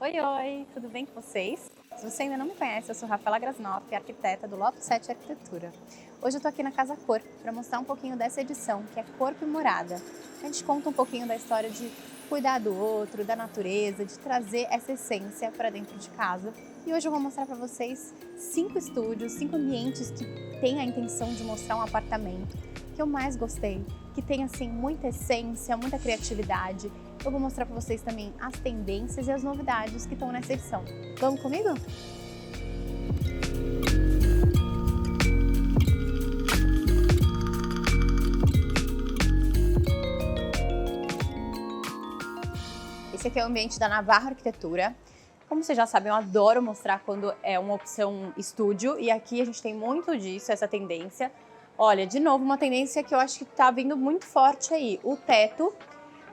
Oi, oi, tudo bem com vocês? Se você ainda não me conhece, eu sou Rafaela Grasnoff, arquiteta do Loft 7 Arquitetura. Hoje eu tô aqui na Casa Cor para mostrar um pouquinho dessa edição, que é Corpo e Morada. A gente conta um pouquinho da história de cuidar do outro, da natureza, de trazer essa essência para dentro de casa. E hoje eu vou mostrar para vocês 5 estúdios, 5 ambientes que têm a intenção de mostrar um apartamento que eu mais gostei, que tem assim muita essência, muita criatividade. Eu vou mostrar para vocês também as tendências e as novidades que estão nessa edição. Vamos comigo? Esse aqui é o ambiente da Navarro Arquitetura. Como vocês já sabem, eu adoro mostrar quando é uma opção estúdio e aqui a gente tem muito disso, essa tendência. Olha, de novo, uma tendência que eu acho que está vindo muito forte aí, o teto.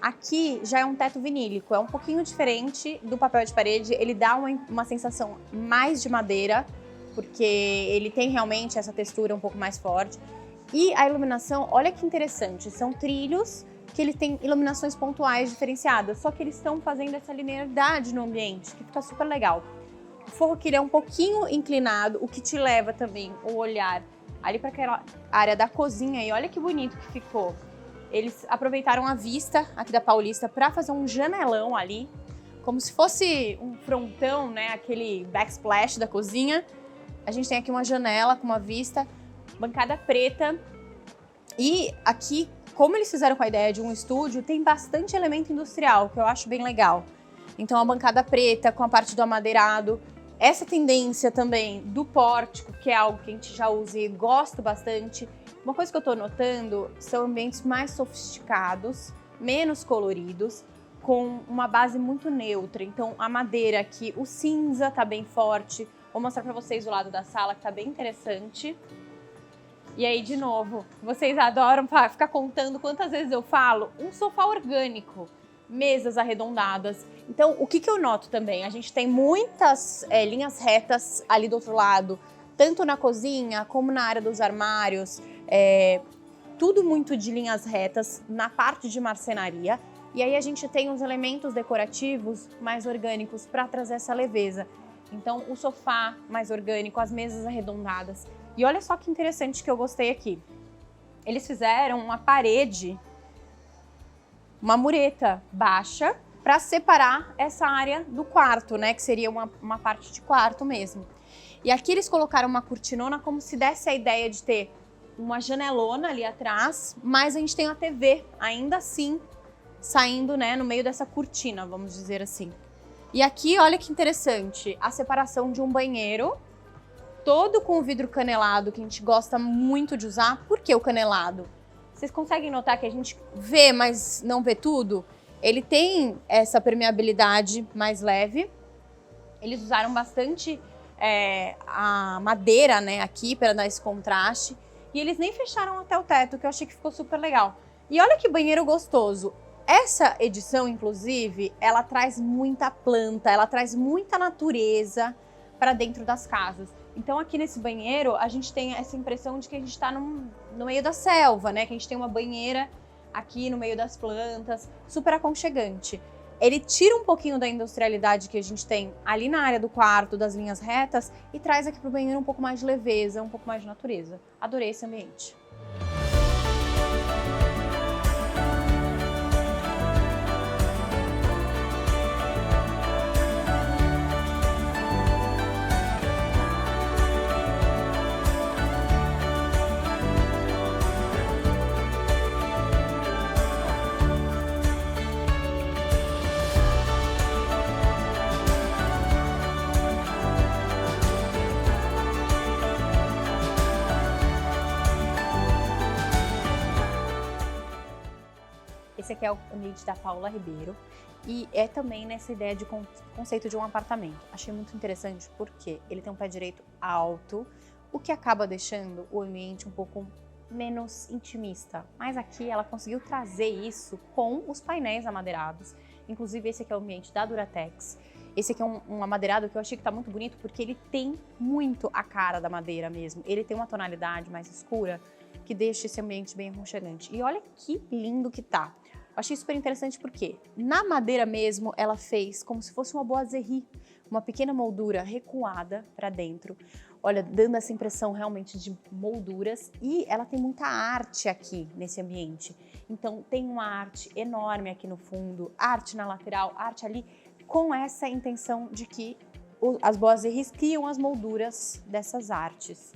Aqui já é um teto vinílico, é um pouquinho diferente do papel de parede, ele dá uma sensação mais de madeira, porque ele tem realmente essa textura um pouco mais forte. E a iluminação, olha que interessante, são trilhos que ele tem iluminações pontuais diferenciadas, só que eles estão fazendo essa linearidade no ambiente, que fica super legal. O forro aqui ele é um pouquinho inclinado, o que te leva também o olhar ali para aquela área da cozinha, e olha que bonito que ficou. Eles aproveitaram a vista aqui da Paulista para fazer um janelão ali, como se fosse um frontão, né? Aquele backsplash da cozinha. A gente tem aqui uma janela com uma vista, bancada preta. E aqui, como eles fizeram com a ideia de um estúdio, tem bastante elemento industrial, que eu acho bem legal. Então a bancada preta com a parte do amadeirado. Essa tendência também do pórtico, que é algo que a gente já usa e gosto bastante. Uma coisa que eu tô notando são ambientes mais sofisticados, menos coloridos, com uma base muito neutra. Então a madeira aqui, o cinza tá bem forte. Vou mostrar pra vocês o lado da sala, que tá bem interessante. E aí, de novo, vocês adoram ficar contando quantas vezes eu falo, um sofá orgânico, mesas arredondadas. Então, o que eu noto também? A gente tem muitas linhas retas ali do outro lado, tanto na cozinha como na área dos armários, tudo muito de linhas retas na parte de marcenaria. E aí a gente tem os elementos decorativos mais orgânicos para trazer essa leveza. Então, o sofá mais orgânico, as mesas arredondadas. E olha só que interessante que eu gostei aqui. Eles fizeram uma parede, uma mureta baixa, para separar essa área do quarto, né? Que seria uma parte de quarto mesmo. E aqui eles colocaram uma cortinona como se desse a ideia de ter uma janelona ali atrás, mas a gente tem a TV ainda assim saindo, né, no meio dessa cortina, vamos dizer assim. E aqui, olha que interessante, a separação de um banheiro, todo com o vidro canelado, que a gente gosta muito de usar. Por que o canelado? Vocês conseguem notar que a gente vê, mas não vê tudo? Ele tem essa permeabilidade mais leve. Eles usaram bastante a madeira, né, aqui para dar esse contraste. E eles nem fecharam até o teto, que eu achei que ficou super legal. E olha que banheiro gostoso. Essa edição, inclusive, ela traz muita planta, ela traz muita natureza para dentro das casas. Então aqui nesse banheiro a gente tem essa impressão de que a gente está no meio da selva, né? Que a gente tem uma banheira aqui no meio das plantas, super aconchegante. Ele tira um pouquinho da industrialidade que a gente tem ali na área do quarto, das linhas retas, e traz aqui para o banheiro um pouco mais de leveza, um pouco mais de natureza. Adorei esse ambiente. Esse aqui é o ambiente da Paula Ribeiro e é também nessa ideia de conceito de um apartamento. Achei muito interessante porque ele tem um pé direito alto, o que acaba deixando o ambiente um pouco menos intimista. Mas aqui ela conseguiu trazer isso com os painéis amadeirados. Inclusive esse aqui é o ambiente da Duratex. Esse aqui é um amadeirado que eu achei que tá muito bonito porque ele tem muito a cara da madeira mesmo. Ele tem uma tonalidade mais escura que deixa esse ambiente bem aconchegante. E olha que lindo que tá. Eu achei super interessante porque na madeira mesmo ela fez como se fosse uma boiserie, uma pequena moldura recuada para dentro. Olha, dando essa impressão realmente de molduras, e ela tem muita arte aqui nesse ambiente. Então tem uma arte enorme aqui no fundo, arte na lateral, arte ali, com essa intenção de que as boiseries criam as molduras dessas artes.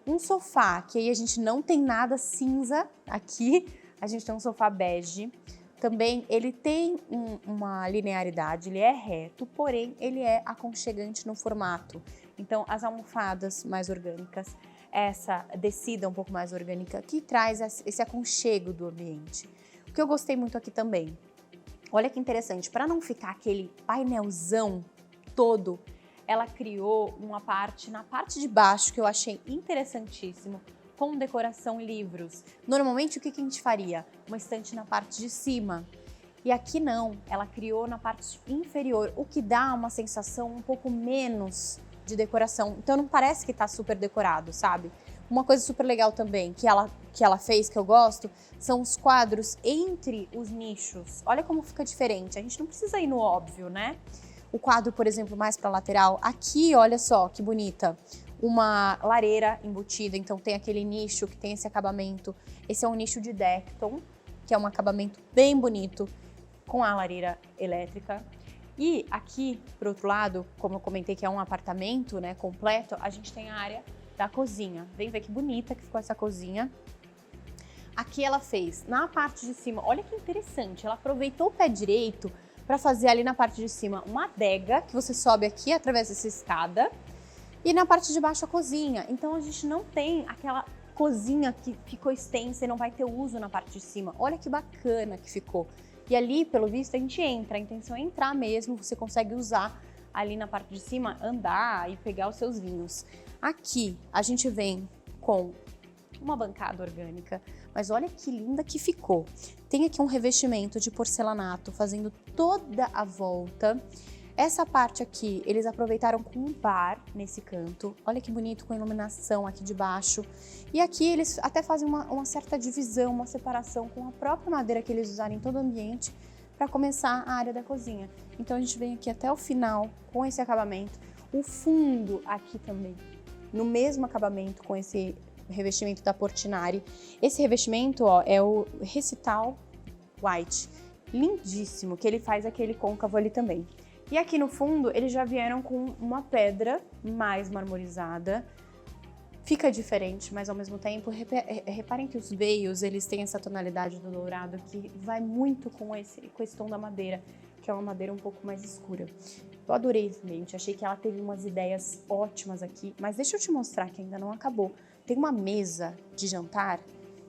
Um sofá, que aí a gente não tem nada cinza aqui, a gente tem um sofá bege. Também ele tem uma linearidade, ele é reto, porém ele é aconchegante no formato. Então as almofadas mais orgânicas, essa descida um pouco mais orgânica que traz esse aconchego do ambiente. O que eu gostei muito aqui também, olha que interessante, para não ficar aquele painelzão todo, ela criou uma parte na parte de baixo que eu achei interessantíssimo, com decoração e livros. Normalmente o que a gente faria? Uma estante na parte de cima. E aqui não, ela criou na parte inferior, o que dá uma sensação um pouco menos de decoração. Então não parece que tá super decorado, sabe? Uma coisa super legal também que ela fez, que eu gosto, são os quadros entre os nichos. Olha como fica diferente, a gente não precisa ir no óbvio, né? O quadro, por exemplo, mais para lateral, aqui, olha só que bonita. Uma lareira embutida, então tem aquele nicho que tem esse acabamento. Esse é um nicho de Decton, que é um acabamento bem bonito, com a lareira elétrica. E aqui, por outro lado, como eu comentei que é um apartamento, né, completo, a gente tem a área da cozinha. Vem ver que bonita que ficou essa cozinha. Aqui ela fez, na parte de cima, olha que interessante, ela aproveitou o pé direito para fazer ali na parte de cima uma adega, que você sobe aqui através dessa escada, e na parte de baixo a cozinha. Então a gente não tem aquela cozinha que ficou extensa e não vai ter uso na parte de cima. Olha que bacana que ficou. E ali, pelo visto, a gente entra. A intenção é entrar mesmo, você consegue usar ali na parte de cima, andar e pegar os seus vinhos. Aqui a gente vem com uma bancada orgânica, mas olha que linda que ficou. Tem aqui um revestimento de porcelanato fazendo toda a volta. Essa parte aqui, eles aproveitaram com um bar nesse canto. Olha que bonito, com iluminação aqui de baixo. E aqui eles até fazem uma certa divisão, uma separação com a própria madeira que eles usaram em todo o ambiente para começar a área da cozinha. Então a gente vem aqui até o final com esse acabamento. O fundo aqui também, no mesmo acabamento com esse revestimento da Portinari. Esse revestimento, ó, é o Recital White. Lindíssimo, que ele faz aquele côncavo ali também. E aqui no fundo, eles já vieram com uma pedra mais marmorizada. Fica diferente, mas ao mesmo tempo, reparem que os veios, eles têm essa tonalidade do dourado que vai muito com esse tom da madeira, que é uma madeira um pouco mais escura. Eu adorei esse ambiente, achei que ela teve umas ideias ótimas aqui, mas deixa eu te mostrar que ainda não acabou. Tem uma mesa de jantar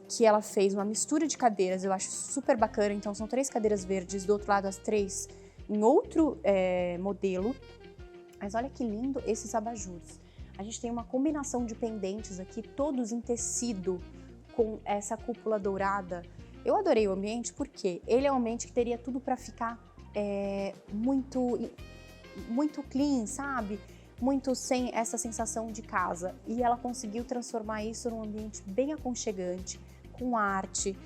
que ela fez uma mistura de cadeiras, eu acho super bacana. Então são 3 cadeiras verdes, do outro lado as 3 em outro modelo. Mas olha que lindo esses abajures. A gente tem uma combinação de pendentes aqui, todos em tecido, com essa cúpula dourada. Eu adorei o ambiente porque ele é um ambiente que teria tudo para ficar muito clean, sabe? Muito sem essa sensação de casa. E ela conseguiu transformar isso num ambiente bem aconchegante, com arte,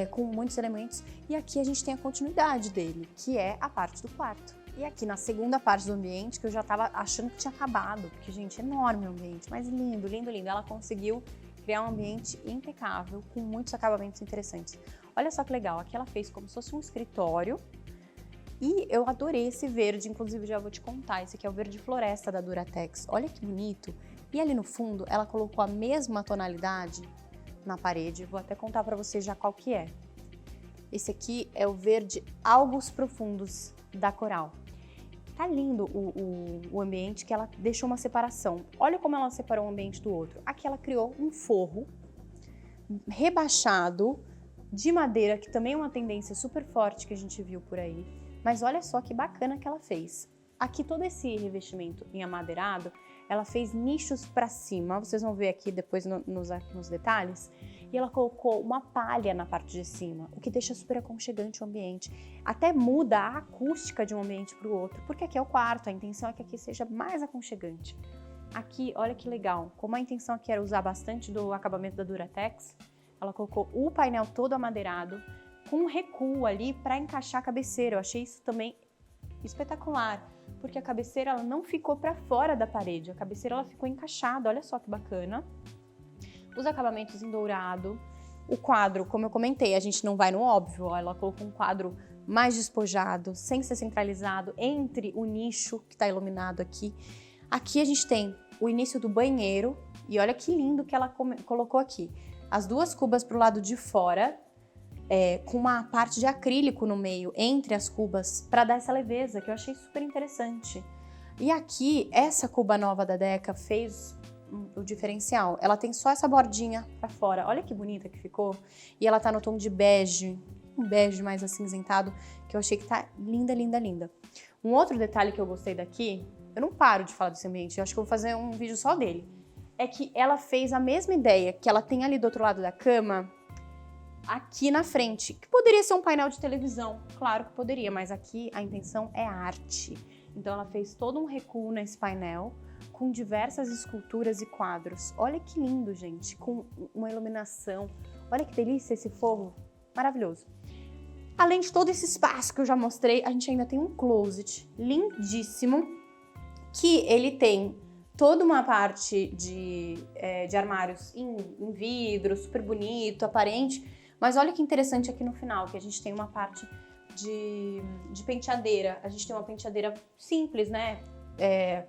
com muitos elementos. E aqui a gente tem a continuidade dele, que é a parte do quarto. E aqui na segunda parte do ambiente, que eu já tava achando que tinha acabado, porque, gente, é enorme o ambiente, mas lindo, lindo, lindo. Ela conseguiu criar um ambiente impecável, com muitos acabamentos interessantes. Olha só que legal, aqui ela fez como se fosse um escritório. E eu adorei esse verde, inclusive já vou te contar, esse aqui é o verde floresta da Duratex. Olha que bonito. E ali no fundo, ela colocou a mesma tonalidade na parede, vou até contar para vocês já qual que é. Esse aqui é o verde Algos Profundos da Coral. Tá lindo o ambiente, que ela deixou uma separação. Olha como ela separou um ambiente do outro. Aqui ela criou um forro rebaixado de madeira, que também é uma tendência super forte que a gente viu por aí. Mas olha só que bacana que ela fez. Aqui todo esse revestimento em amadeirado, ela fez nichos para cima, vocês vão ver aqui depois nos detalhes, e ela colocou uma palha na parte de cima, o que deixa super aconchegante o ambiente. Até muda a acústica de um ambiente para o outro, porque aqui é o quarto, a intenção é que aqui seja mais aconchegante. Aqui, olha que legal, como a intenção aqui era usar bastante do acabamento da Duratex, ela colocou o painel todo amadeirado, com um recuo ali para encaixar a cabeceira. Eu achei isso também espetacular, porque a cabeceira ela não ficou para fora da parede, a cabeceira ela ficou encaixada, olha só que bacana. Os acabamentos em dourado, o quadro, como eu comentei, a gente não vai no óbvio, ó, ela colocou um quadro mais despojado, sem ser centralizado, entre o nicho que está iluminado aqui. Aqui a gente tem o início do banheiro, e olha que lindo que ela colocou aqui. As duas cubas para o lado de fora, com uma parte de acrílico no meio, entre as cubas, para dar essa leveza, que eu achei super interessante. E aqui, essa cuba nova da Deca fez o diferencial. Ela tem só essa bordinha para fora, olha que bonita que ficou. E ela tá no tom de bege, um bege mais acinzentado, que eu achei que tá linda, linda, linda. Um outro detalhe que eu gostei daqui, eu não paro de falar desse ambiente, eu acho que eu vou fazer um vídeo só dele, é que ela fez a mesma ideia que ela tem ali do outro lado da cama, aqui na frente, que poderia ser um painel de televisão, claro que poderia, mas aqui a intenção é arte. Então ela fez todo um recuo nesse painel, com diversas esculturas e quadros. Olha que lindo, gente, com uma iluminação. Olha que delícia esse forro, maravilhoso. Além de todo esse espaço que eu já mostrei, a gente ainda tem um closet lindíssimo, que ele tem toda uma parte de armários em vidro, super bonito, aparente. Mas olha que interessante aqui no final, que a gente tem uma parte de penteadeira. A gente tem uma penteadeira simples, né?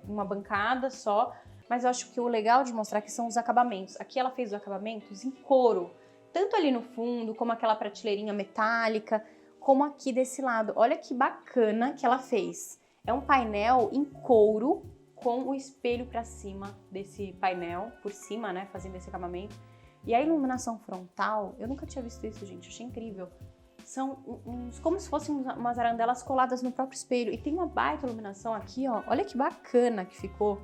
Uma bancada só. Mas eu acho que o legal de mostrar aqui são os acabamentos. Aqui ela fez os acabamentos em couro. Tanto ali no fundo, como aquela prateleirinha metálica, como aqui desse lado. Olha que bacana que ela fez. É um painel em couro, com o espelho para cima desse painel, por cima, né? Fazendo esse acabamento. E a iluminação frontal, eu nunca tinha visto isso, gente, achei incrível. São como se fossem umas arandelas coladas no próprio espelho. E tem uma baita iluminação aqui, ó. Olha que bacana que ficou.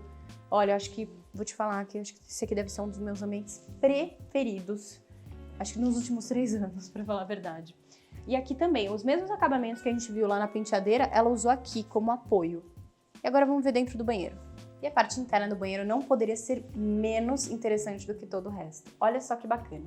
Olha, acho que, vou te falar que acho que esse aqui deve ser um dos meus ambientes preferidos. Acho que nos últimos 3 anos, pra falar a verdade. E aqui também, os mesmos acabamentos que a gente viu lá na penteadeira, ela usou aqui como apoio. E agora vamos ver dentro do banheiro. E a parte interna do banheiro não poderia ser menos interessante do que todo o resto. Olha só que bacana.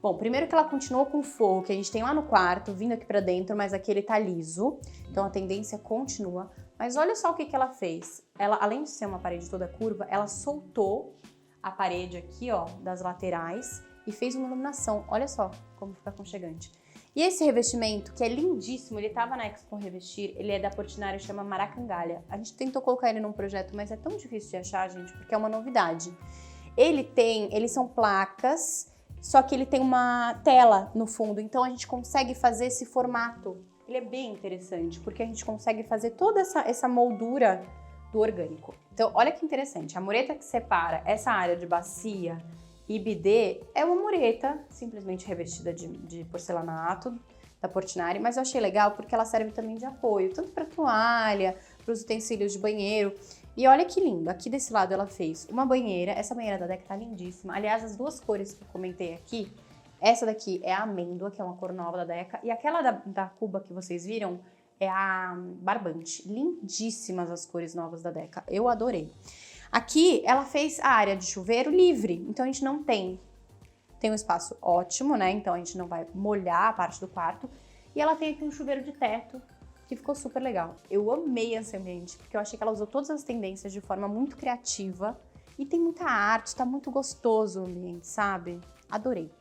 Bom, primeiro que ela continuou com o forro que a gente tem lá no quarto, vindo aqui pra dentro, mas aqui ele tá liso, então a tendência continua. Mas olha só o que ela fez. Ela, além de ser uma parede toda curva, ela soltou a parede aqui, ó, das laterais e fez uma iluminação. Olha só como fica aconchegante. E esse revestimento, que é lindíssimo, ele tava na Expo Revestir, ele é da Portinari, chama Maracangalha. A gente tentou colocar ele num projeto, mas é tão difícil de achar, gente, porque é uma novidade. Eles são placas, só que ele tem uma tela no fundo, então a gente consegue fazer esse formato. Ele é bem interessante, porque a gente consegue fazer toda essa moldura do orgânico. Então, olha que interessante, a mureta que separa essa área de bacia e bidê é uma mureta simplesmente revestida de porcelanato da Portinari, mas eu achei legal porque ela serve também de apoio, tanto para toalha, para os utensílios de banheiro. E olha que lindo, aqui desse lado ela fez uma banheira, essa banheira da Deca tá lindíssima. Aliás, as duas cores que eu comentei aqui, essa daqui é a amêndoa, que é uma cor nova da Deca, e aquela da cuba que vocês viram é a barbante. Lindíssimas as cores novas da Deca, eu adorei. Aqui ela fez a área de chuveiro livre, então a gente não tem um espaço ótimo, né? Então a gente não vai molhar a parte do quarto. E ela tem aqui um chuveiro de teto, que ficou super legal. Eu amei esse ambiente, porque eu achei que ela usou todas as tendências de forma muito criativa. E tem muita arte, tá muito gostoso o ambiente, sabe? Adorei.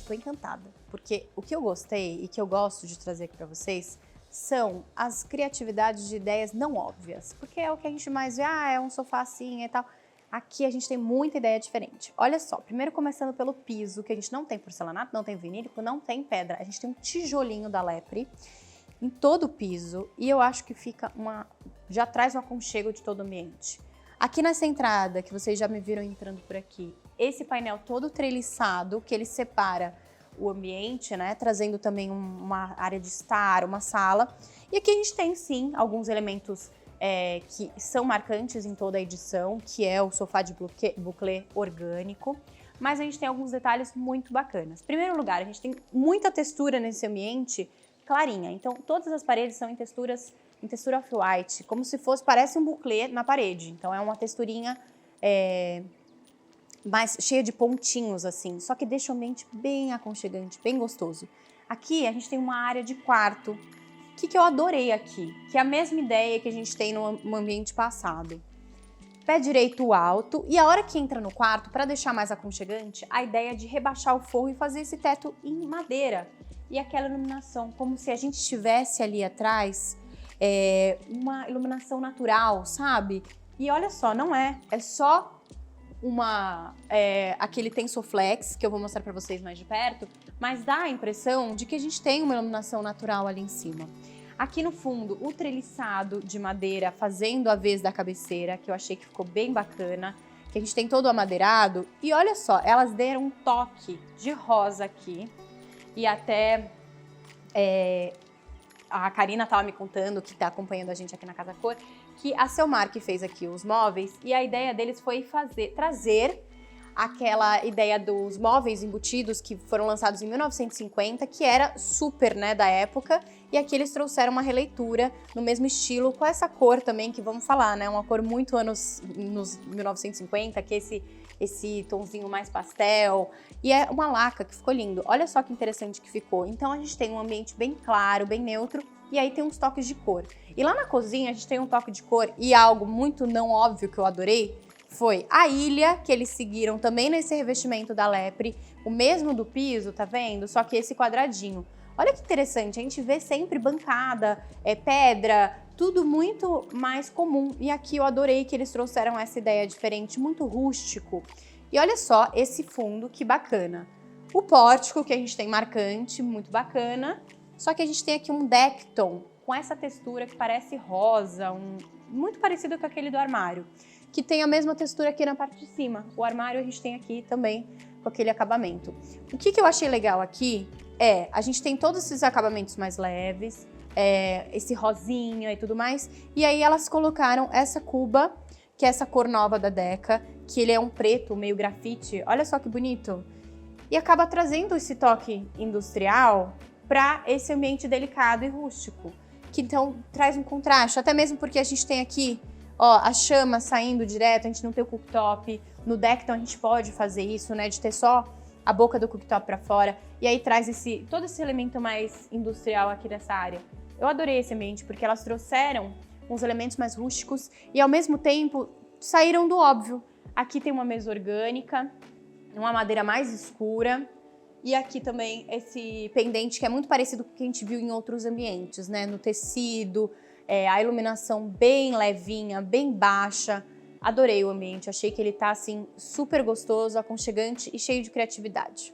Tô encantada, porque o que eu gostei e que eu gosto de trazer aqui pra vocês são as criatividades de ideias não óbvias, porque é o que a gente mais vê, é um sofá assim e tal. Aqui a gente tem muita ideia diferente. Olha só, primeiro começando pelo piso, que a gente não tem porcelanato, não tem vinílico, não tem pedra. A gente tem um tijolinho da Lepre em todo o piso e eu acho que fica já traz um aconchego de todo o ambiente. Aqui nessa entrada, que vocês já me viram entrando por aqui, esse painel todo treliçado, que ele separa o ambiente, né, trazendo também uma área de estar, uma sala. E aqui a gente tem, sim, alguns elementos que são marcantes em toda a edição, que é o sofá de buclé orgânico, mas a gente tem alguns detalhes muito bacanas. Em primeiro lugar, a gente tem muita textura nesse ambiente clarinha, então todas as paredes são em textura off-white, como se fosse, parece um buclé na parede, então é uma texturinha mais cheia de pontinhos assim, só que deixa o ambiente bem aconchegante, bem gostoso. Aqui a gente tem uma área de quarto, que eu adorei aqui, que é a mesma ideia que a gente tem no ambiente passado. Pé direito alto, e a hora que entra no quarto, para deixar mais aconchegante, a ideia é de rebaixar o forro e fazer esse teto em madeira. E aquela iluminação, como se a gente tivesse ali atrás uma iluminação natural, sabe? E olha só, não é só aquele Tensoflex, que eu vou mostrar para vocês mais de perto, mas dá a impressão de que a gente tem uma iluminação natural ali em cima. Aqui no fundo, o treliçado de madeira fazendo a vez da cabeceira, que eu achei que ficou bem bacana, que a gente tem todo o amadeirado. E olha só, elas deram um toque de rosa aqui, e até a Karina estava me contando, que está acompanhando a gente aqui na Casa Cor, que a Selmar que fez aqui os móveis, e a ideia deles foi trazer aquela ideia dos móveis embutidos que foram lançados em 1950, que era super, né, da época, e aqui eles trouxeram uma releitura no mesmo estilo, com essa cor também, que vamos falar, né, uma cor muito nos 1950, que é esse tonzinho mais pastel, e é uma laca que ficou lindo. Olha só que interessante que ficou. Então a gente tem um ambiente bem claro, bem neutro, e aí tem uns toques de cor. E lá na cozinha a gente tem um toque de cor e algo muito não óbvio que eu adorei, foi a ilha, que eles seguiram também nesse revestimento da Lepre, o mesmo do piso, tá vendo? Só que esse quadradinho. Olha que interessante, a gente vê sempre bancada, pedra, tudo muito mais comum. E aqui eu adorei que eles trouxeram essa ideia diferente, muito rústico. E olha só esse fundo, que bacana. O pórtico que a gente tem marcante, muito bacana. Só que a gente tem aqui um Decton com essa textura que parece rosa, muito parecido com aquele do armário, que tem a mesma textura aqui na parte de cima. O armário a gente tem aqui também com aquele acabamento. O que eu achei legal aqui a gente tem todos esses acabamentos mais leves, esse rosinha e tudo mais, e aí elas colocaram essa cuba, que é essa cor nova da Deca, que ele é um preto, meio grafite, olha só que bonito. E acaba trazendo esse toque industrial para esse ambiente delicado e rústico, que então traz um contraste, até mesmo porque a gente tem aqui, ó, a chama saindo direto, a gente não tem o cooktop. No Decton a gente pode fazer isso, né, de ter só a boca do cooktop para fora, e aí traz todo esse elemento mais industrial aqui dessa área. Eu adorei esse ambiente porque elas trouxeram uns elementos mais rústicos e ao mesmo tempo saíram do óbvio. Aqui tem uma mesa orgânica, uma madeira mais escura, e aqui também esse pendente que é muito parecido com o que a gente viu em outros ambientes, né, no tecido, a iluminação bem levinha, bem baixa. Adorei o ambiente, achei que ele tá assim super gostoso, aconchegante e cheio de criatividade.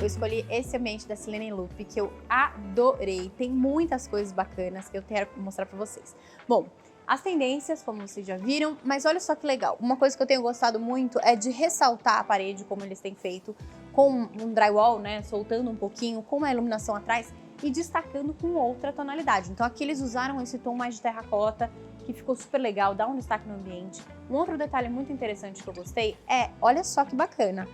Escolhi esse ambiente da Silene Loop, que eu adorei. Tem muitas coisas bacanas que eu quero mostrar pra vocês. Bom, as tendências, como vocês já viram, mas olha só que legal. Uma coisa que eu tenho gostado muito é de ressaltar a parede, como eles têm feito, com um drywall, né, soltando um pouquinho, com uma iluminação atrás e destacando com outra tonalidade. Então aqui eles usaram esse tom mais de terracota, que ficou super legal, dá um destaque no ambiente. Um outro detalhe muito interessante que eu gostei olha só que bacana,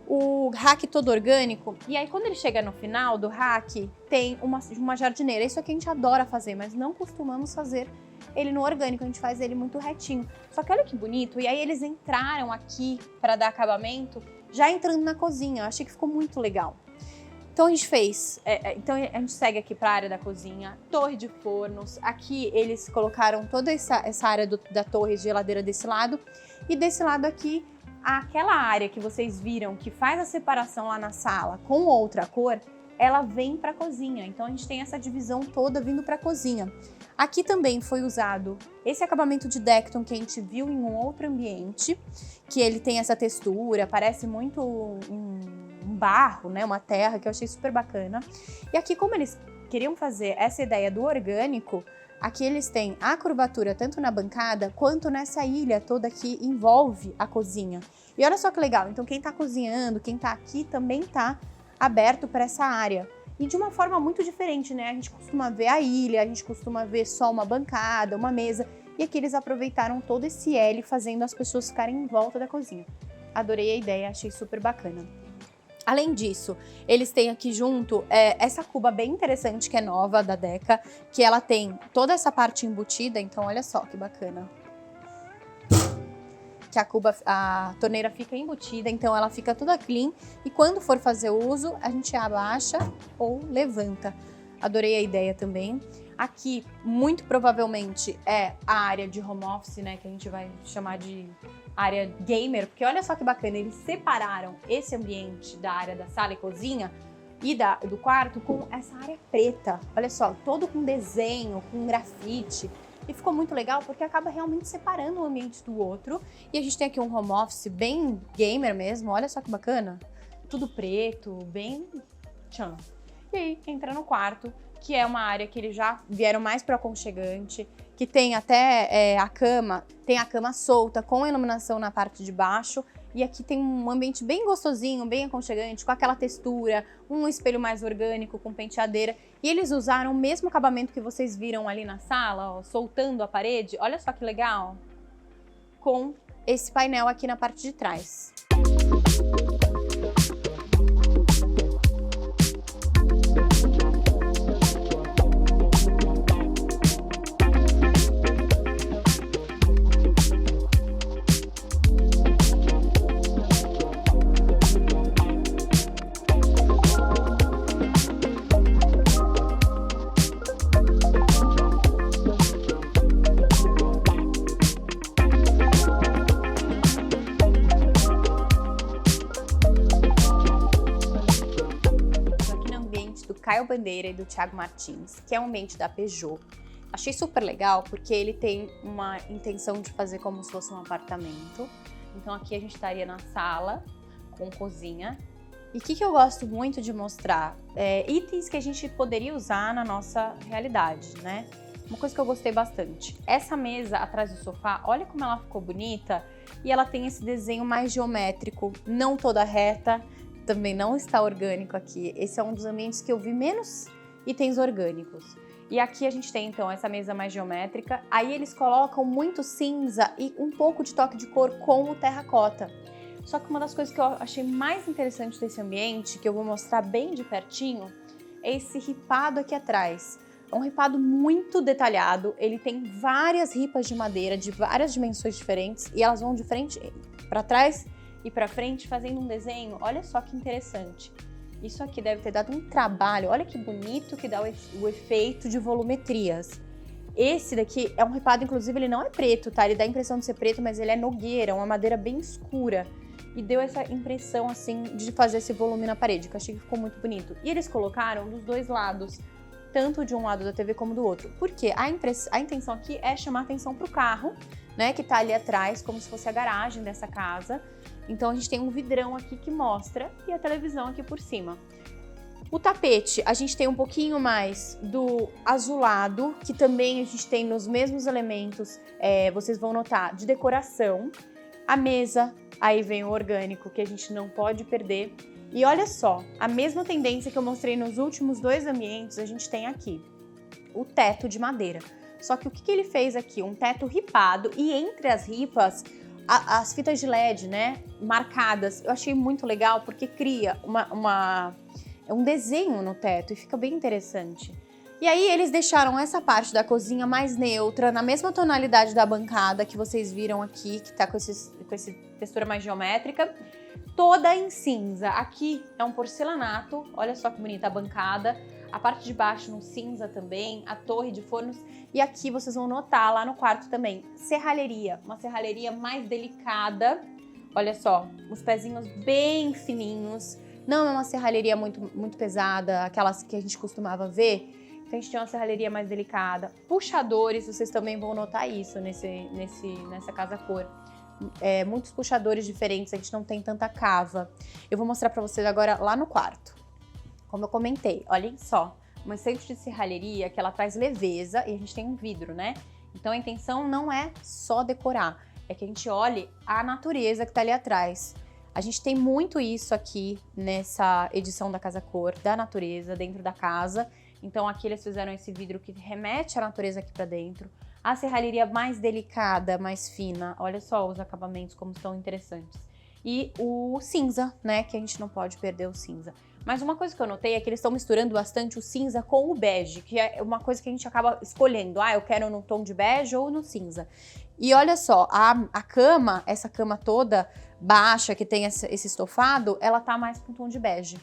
o rack todo orgânico. E aí, quando ele chega no final do rack, tem uma jardineira. Isso aqui a gente adora fazer, mas não costumamos fazer ele no orgânico, a gente faz ele muito retinho. Só que olha que bonito, e aí eles entraram aqui para dar acabamento, já entrando na cozinha. Eu achei que ficou muito legal. Então a gente fez, então a gente segue aqui para a área da cozinha, torre de fornos. Aqui eles colocaram toda essa área da torre de geladeira desse lado. E desse lado aqui, aquela área que vocês viram que faz a separação lá na sala com outra cor, ela vem para a cozinha. Então a gente tem essa divisão toda vindo para a cozinha. Aqui também foi usado esse acabamento de Decton que a gente viu em um outro ambiente, que ele tem essa textura, parece muito um barro, né, uma terra, que eu achei super bacana. E aqui, como eles queriam fazer essa ideia do orgânico, aqui eles têm a curvatura tanto na bancada quanto nessa ilha toda que envolve a cozinha. E olha só que legal, então quem tá cozinhando, quem tá aqui também tá aberto para essa área. E de uma forma muito diferente, né? A gente costuma ver a ilha, a gente costuma ver só uma bancada, uma mesa. E aqui eles aproveitaram todo esse L fazendo as pessoas ficarem em volta da cozinha. Adorei a ideia, achei super bacana. Além disso, eles têm aqui junto essa cuba bem interessante que é nova da Deca, que ela tem toda essa parte embutida, então olha só que bacana. Que a torneira fica embutida, então ela fica toda clean e quando for fazer uso, a gente abaixa ou levanta. Adorei a ideia também. Aqui, muito provavelmente, é a área de home office, né, que a gente vai chamar de área gamer, porque olha só que bacana, eles separaram esse ambiente da área da sala e cozinha e do quarto com essa área preta. Olha só, todo com desenho, com grafite. E ficou muito legal porque acaba realmente separando um ambiente do outro. E a gente tem aqui um home office bem gamer mesmo, olha só que bacana. Tudo preto, bem tchan. E aí entra no quarto, que é uma área que eles já vieram mais para aconchegante, que tem até tem a cama solta com iluminação na parte de baixo. E aqui tem um ambiente bem gostosinho, bem aconchegante, com aquela textura, um espelho mais orgânico, com penteadeira. E eles usaram o mesmo acabamento que vocês viram ali na sala, ó, soltando a parede. Olha só que legal! Com esse painel aqui na parte de trás. Caio Bandeira e do Thiago Martins, que é um ambiente da Peugeot. Achei super legal porque ele tem uma intenção de fazer como se fosse um apartamento. Então aqui a gente estaria na sala com cozinha. E o que eu gosto muito de mostrar? Itens que a gente poderia usar na nossa realidade, né? Uma coisa que eu gostei bastante. Essa mesa atrás do sofá, olha como ela ficou bonita. E ela tem esse desenho mais geométrico, não toda reta. Também não está orgânico aqui. Esse é um dos ambientes que eu vi menos itens orgânicos. E aqui a gente tem, então, essa mesa mais geométrica. Aí eles colocam muito cinza e um pouco de toque de cor com o terracota. Só que uma das coisas que eu achei mais interessante desse ambiente, que eu vou mostrar bem de pertinho, é esse ripado aqui atrás. É um ripado muito detalhado. Ele tem várias ripas de madeira de várias dimensões diferentes e elas vão de frente para trás e para frente fazendo um desenho. Olha só que interessante. Isso aqui deve ter dado um trabalho. Olha que bonito que dá o efeito de volumetrias. Esse daqui é um ripado, inclusive ele não é preto, tá? Ele dá a impressão de ser preto, mas ele é nogueira, uma madeira bem escura. E deu essa impressão assim de fazer esse volume na parede, que eu achei que ficou muito bonito. E eles colocaram dos dois lados, tanto de um lado da TV como do outro. Porque a intenção aqui é chamar atenção para o carro, né? Que tá ali atrás, como se fosse a garagem dessa casa. Então a gente tem um vidrão aqui que mostra e a televisão aqui por cima. O tapete, a gente tem um pouquinho mais do azulado, que também a gente tem nos mesmos elementos, vocês vão notar, de decoração. A mesa, aí vem o orgânico, que a gente não pode perder. E olha só, a mesma tendência que eu mostrei nos últimos dois ambientes, a gente tem aqui. O teto de madeira. Só que o que ele fez aqui? Um teto ripado e entre as ripas, As fitas de LED, né, marcadas, eu achei muito legal porque cria um desenho no teto e fica bem interessante. E aí eles deixaram essa parte da cozinha mais neutra, na mesma tonalidade da bancada que vocês viram aqui, que tá com essa textura mais geométrica, toda em cinza. Aqui é um porcelanato, olha só que bonita a bancada, a parte de baixo no cinza também, a torre de fornos, e aqui vocês vão notar lá no quarto também, serralheria, uma serralheria mais delicada, olha só, os pezinhos bem fininhos, não é uma serralheria muito pesada, aquelas que a gente costumava ver. Então a gente tem uma serralheria mais delicada. Puxadores, vocês também vão notar isso nessa casa cor. Muitos puxadores diferentes, a gente não tem tanta cava. Eu vou mostrar pra vocês agora lá no quarto. Como eu comentei, olhem só. Uma estante de serralheria que ela traz leveza e a gente tem um vidro, né? Então a intenção não é só decorar, é que a gente olhe a natureza que tá ali atrás. A gente tem muito isso aqui nessa edição da Casa Cor, da natureza dentro da casa. Então aqui eles fizeram esse vidro que remete à natureza aqui pra dentro. A serralheria mais delicada, mais fina. Olha só os acabamentos como estão interessantes. E o cinza, né? Que a gente não pode perder o cinza. Mas uma coisa que eu notei é que eles estão misturando bastante o cinza com o bege, que é uma coisa que a gente acaba escolhendo. Ah, eu quero no tom de bege ou no cinza. E olha só, a cama, essa cama toda baixa que tem esse estofado, ela tá mais com tom de bege.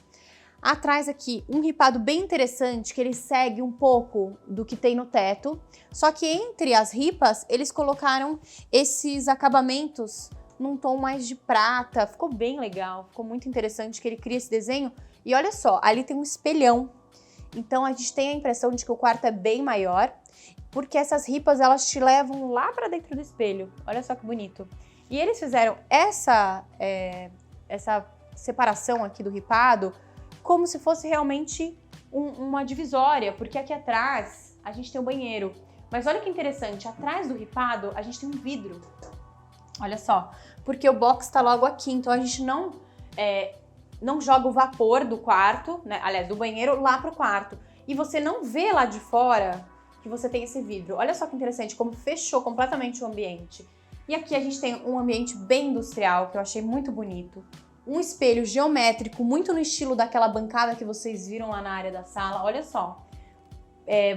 Atrás aqui, um ripado bem interessante, que ele segue um pouco do que tem no teto, só que entre as ripas, eles colocaram esses acabamentos num tom mais de prata, ficou bem legal, ficou muito interessante que ele cria esse desenho. E olha só, ali tem um espelhão, então a gente tem a impressão de que o quarto é bem maior, porque essas ripas, elas te levam lá pra dentro do espelho, olha só que bonito. E eles fizeram essa separação aqui do ripado, como se fosse realmente uma divisória, porque aqui atrás a gente tem um banheiro. Mas olha que interessante, atrás do ripado a gente tem um vidro. Olha só, porque o box tá logo aqui, então a gente não joga o vapor do quarto, né, aliás, do banheiro lá pro quarto. E você não vê lá de fora que você tem esse vidro. Olha só que interessante, como fechou completamente o ambiente. E aqui a gente tem um ambiente bem industrial, que eu achei muito bonito. Um espelho geométrico, muito no estilo daquela bancada que vocês viram lá na área da sala, olha só.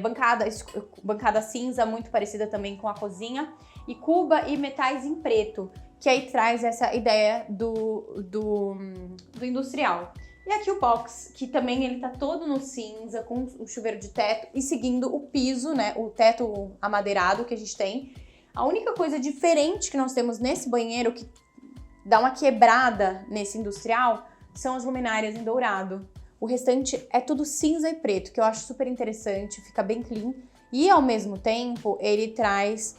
Bancada cinza, muito parecida também com a cozinha. E cuba e metais em preto, que aí traz essa ideia do industrial. E aqui o box, que também ele tá todo no cinza, com o chuveiro de teto e seguindo o piso, né, o teto amadeirado que a gente tem. A única coisa diferente que nós temos nesse banheiro, que dá uma quebrada nesse industrial, são as luminárias em dourado. O restante é tudo cinza e preto, que eu acho super interessante, fica bem clean. E ao mesmo tempo, ele traz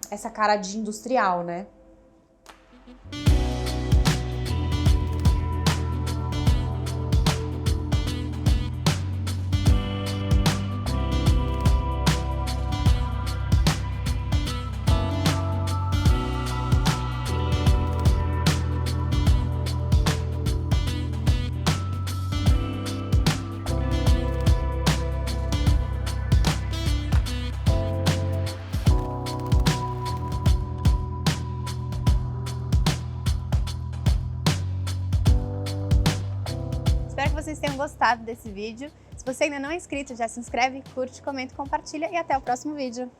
essa cara de industrial, né? Espero que vocês tenham gostado desse vídeo. Se você ainda não é inscrito, já se inscreve, curte, comenta, compartilha e até o próximo vídeo.